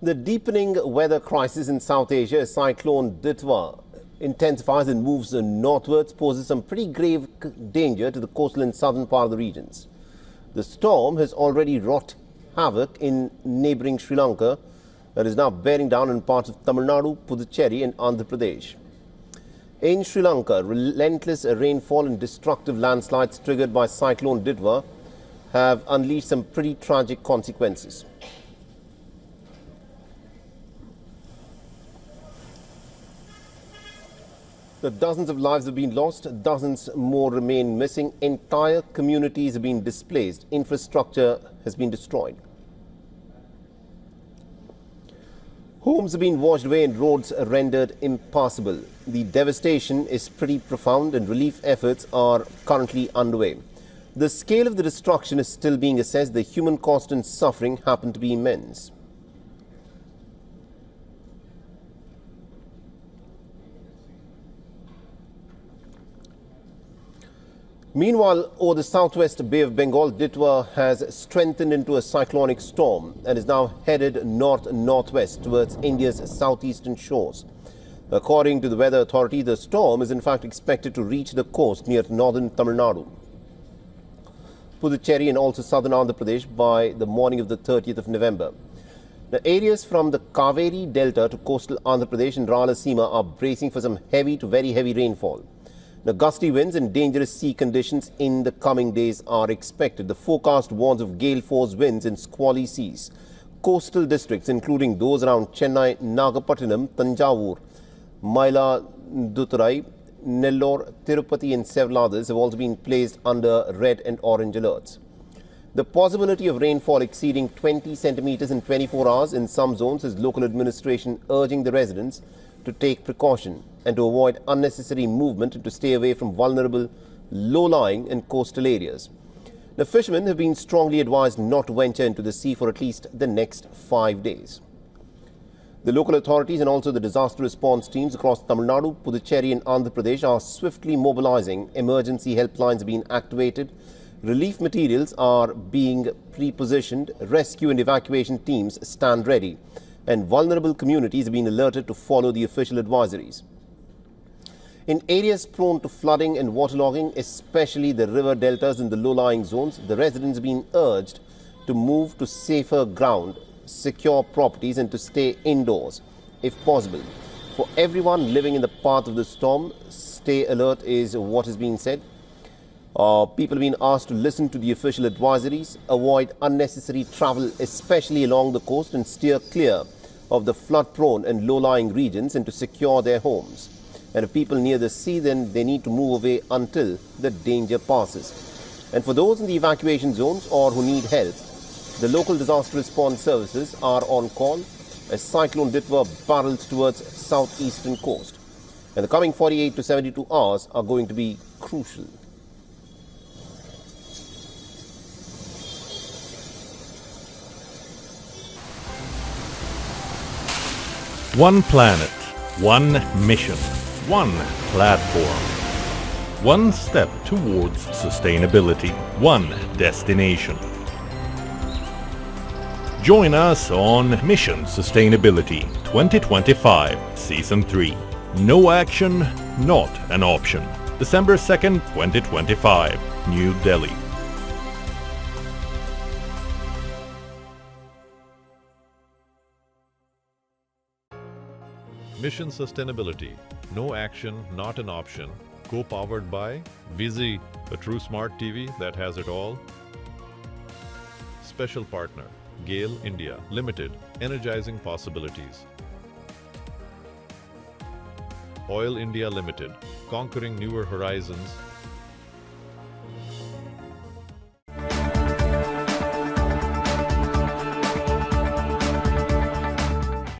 The deepening weather crisis in South Asia as Cyclone Ditwah intensifies and moves northwards poses some pretty grave danger to the coastal and southern part of the regions. The storm has already wrought havoc in neighbouring Sri Lanka and is now bearing down in parts of Tamil Nadu, Puducherry and Andhra Pradesh. In Sri Lanka, relentless rainfall and destructive landslides triggered by Cyclone Ditwah have unleashed some pretty tragic consequences. Dozens of lives have been lost, dozens more remain missing, entire communities have been displaced, infrastructure has been destroyed. Homes have been washed away and roads rendered impassable. The devastation is pretty profound and relief efforts are currently underway. The scale of the destruction is still being assessed. The human cost and suffering happen to be immense. Meanwhile, over the southwest Bay of Bengal, Ditwah has strengthened into a cyclonic storm and is now headed north-northwest towards India's southeastern shores. According to the weather authority, the storm is in fact expected to reach the coast near northern Tamil Nadu, Puducherry and also southern Andhra Pradesh by the morning of the 30th of November. The areas from the Kaveri Delta to coastal Andhra Pradesh and Rayalaseema are bracing for some heavy to very heavy rainfall. The gusty winds and dangerous sea conditions in the coming days are expected. The forecast warns of gale-force winds and squally seas. Coastal districts, including those around Chennai, Nagapattinam, Tanjavur, Mayiladuthurai, Nellore, Tirupati and several others have also been placed under red and orange alerts. The possibility of rainfall exceeding 20 centimeters in 24 hours in some zones has local administration urging the residents to take precaution and to avoid unnecessary movement and to stay away from vulnerable, low-lying and coastal areas. The fishermen have been strongly advised not to venture into the sea for at least the next 5 days. The local authorities and also the disaster response teams across Tamil Nadu, Puducherry and Andhra Pradesh are swiftly mobilizing. Emergency helplines have been activated. Relief materials are being pre-positioned. Rescue and evacuation teams stand ready. And vulnerable communities have been alerted to follow the official advisories. In areas prone to flooding and waterlogging, especially the river deltas and the low-lying zones, the residents have been urged to move to safer ground, secure properties and to stay indoors if possible. For everyone living in the path of the storm, stay alert is what is being said. People have been asked to listen to the official advisories, avoid unnecessary travel, especially along the coast, and steer clear of the flood-prone and low-lying regions and to secure their homes. And if people near the sea, then they need to move away until the danger passes. And for those in the evacuation zones or who need help, the local disaster response services are on call as Cyclone Ditwah barrels towards southeastern coast. And the coming 48 to 72 hours are going to be crucial. One planet, one mission, one platform, one step towards sustainability, one destination. Join us on Mission Sustainability 2025 Season 3. No action, not an option. December 2nd, 2025, New Delhi. Mission Sustainability, no action, not an option. Co-powered by Vizi, a true smart TV that has it all. Special partner, Gale India Limited, energizing possibilities. Oil India Limited, conquering newer horizons